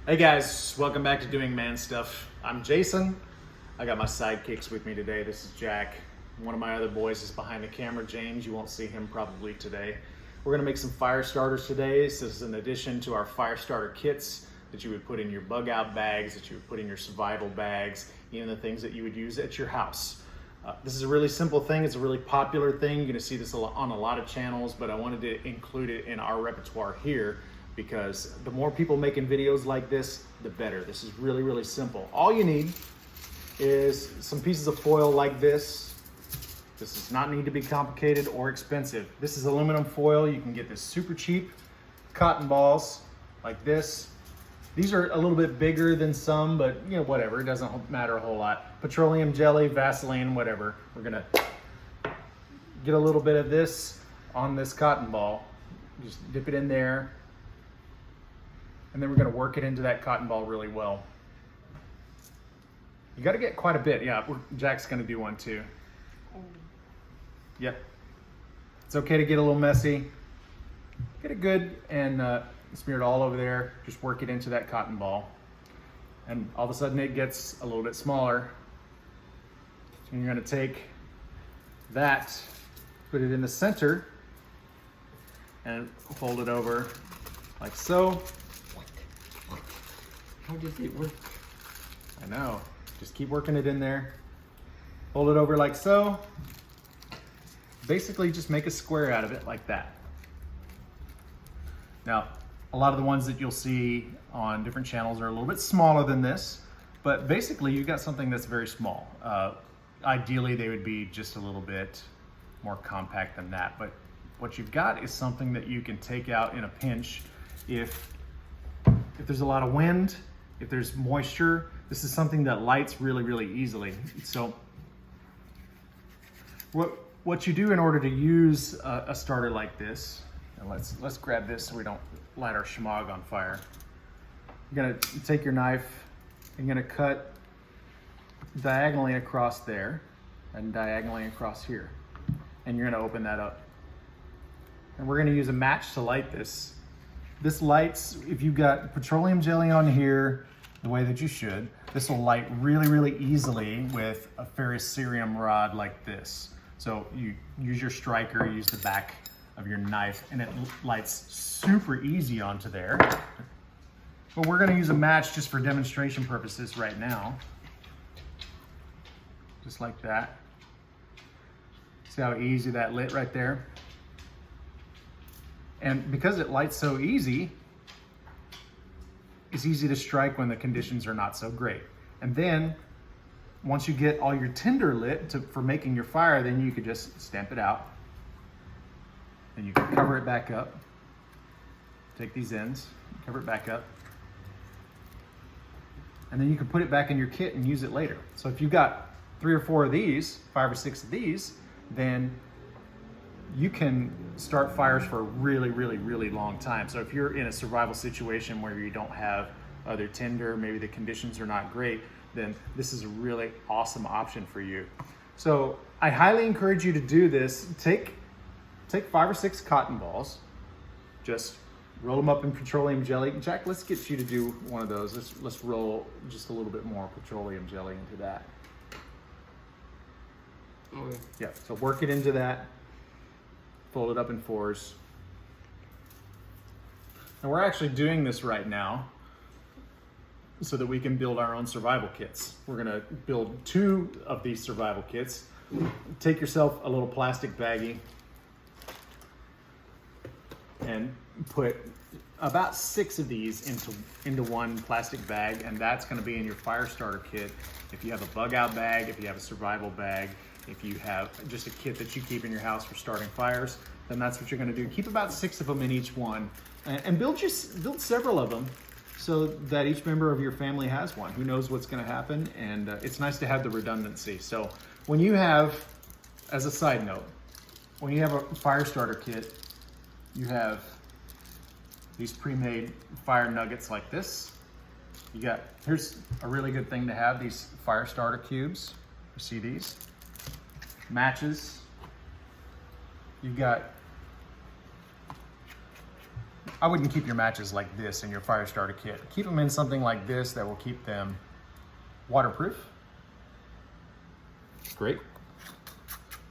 Hey guys, welcome back to Doing Man Stuff. I'm Jason. I got my sidekicks with me today. This is Jack. One of my other boys is behind the camera, James. You won't see him probably today. We're gonna make some fire starters today. This is an addition to our fire starter kits that you would put in your bug out bags, that you would put in your survival bags, even the things that you would use at your house. This is a really simple thing. It's a really popular thing. You're gonna see this on a lot of channels, but I wanted to include it in our repertoire here because the more people making videos like this, the better. This is really, really simple. All you need is some pieces of foil like this. This does not need to be complicated or expensive. This is aluminum foil. You can get this super cheap. Cotton balls like this. These are a little bit bigger than some, but you know, whatever, it doesn't matter a whole lot. Petroleum jelly, Vaseline, whatever. We're gonna get a little bit of this on this cotton ball. Just dip it in there. And then we're gonna work it into that cotton ball really well. You gotta get quite a bit. Yeah, Jack's gonna do one too. Yep. It's okay to get a little messy. Get it good and smear it all over there. Just work it into that cotton ball. And all of a sudden it gets a little bit smaller. And you're gonna take that, put it in the center, and fold it over like so. How does it work? I know. Just keep working it in there. Fold it over like so. Basically just make a square out of it like that. Now, a lot of the ones that you'll see on different channels are a little bit smaller than this, but basically you've got something that's very small. Ideally, they would be just a little bit more compact than that, but what you've got is something that you can take out in a pinch if there's a lot of wind, if there's moisture. This is something that lights really, really easily. So what you do in order to use a starter like this, and let's grab this so we don't light our schmog on fire. You're gonna take your knife and you're gonna cut diagonally across there and diagonally across here. And you're gonna open that up. And we're gonna use a match to light this. This lights, if you've got petroleum jelly on here, the way that you should, this will light really, really easily with a ferrocerium rod like this. So you use your striker, use the back of your knife, and it lights super easy onto there. But we're gonna use a match just for demonstration purposes right now. Just like that. See how easy that lit right there? And because it lights so easy, it's easy to strike when the conditions are not so great. And then once you get all your tinder lit for making your fire, then you could just stamp it out. And you can cover it back up. Take these ends, cover it back up. And then you can put it back in your kit and use it later. So if you've got 3 or 4 of these, 5 or 6 of these, then you can start fires for a really, really, really long time. So if you're in a survival situation where you don't have other tinder, maybe the conditions are not great, then this is a really awesome option for you. So I highly encourage you to do this. Take 5 or 6 cotton balls, just roll them up in petroleum jelly. Jack, let's get you to do one of those. Let's roll just a little bit more petroleum jelly into that. Okay. Yeah, so work it into that. Fold it up in 4s. And we're actually doing this right now so that we can build our own survival kits. We're gonna build 2 of these survival kits. Take yourself a little plastic baggie and put about 6 of these into one plastic bag, and that's gonna be in your fire starter kit. If you have a bug out bag, if you have a survival bag, if you have just a kit that you keep in your house for starting fires, then that's what you're gonna do. Keep about 6 of them in each one, and build several of them so that each member of your family has one. Who knows what's gonna happen, and it's nice to have the redundancy. So when you have, as a side note, when you have a fire starter kit, you have these pre-made fire nuggets like this. Here's a really good thing to have, these fire starter cubes. You see these? Matches. You've got I wouldn't keep your matches like this in your fire starter kit. Keep them in something like this that will keep them waterproof. Great.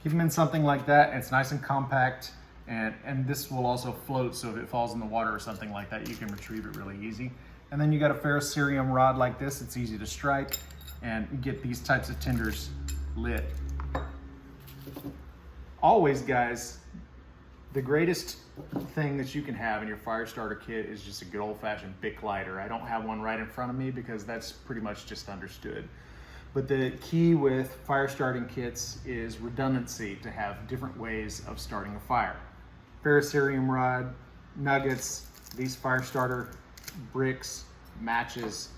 Keep them in something like that. It's nice and compact, and this will also float, so if it falls in the water or something like that, you can retrieve it really easy. And then you got a ferrocerium rod like this. It's easy to strike and get these types of tinders lit. Always, guys, the greatest thing that you can have in your fire starter kit is just a good old-fashioned Bic lighter. I don't have one right in front of me because that's pretty much just understood. But the key with fire starting kits is redundancy, to have different ways of starting a fire. Ferrocerium rod, nuggets, these fire starter bricks, matches,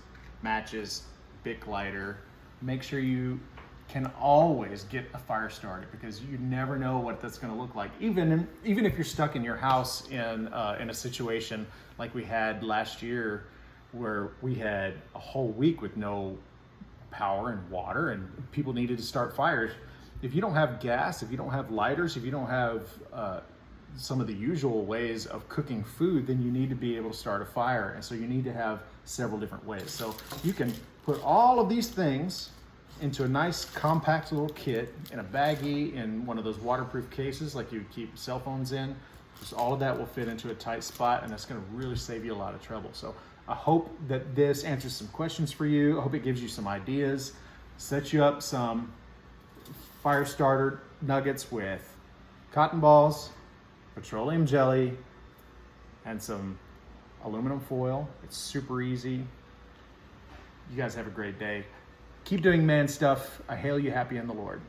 Bic lighter. Make sure you can always get a fire started, because you never know what that's going to look like. Even if you're stuck in your house in a situation like we had last year, where we had a whole week with no power and water, and people needed to start fires. If you don't have gas, if you don't have lighters, if you don't have some of the usual ways of cooking food, then you need to be able to start a fire. And so you need to have several different ways. So you can put all of these things into a nice compact little kit in a baggie, in one of those waterproof cases like you would keep cell phones in. Just all of that will fit into a tight spot, and that's going to really save you a lot of trouble. So I hope that this answers some questions for you. I hope it gives you some ideas, set you up some fire starter nuggets with cotton balls, petroleum jelly, and some aluminum foil. It's super easy. You guys have a great day. Keep doing man stuff. I hail you happy in the Lord.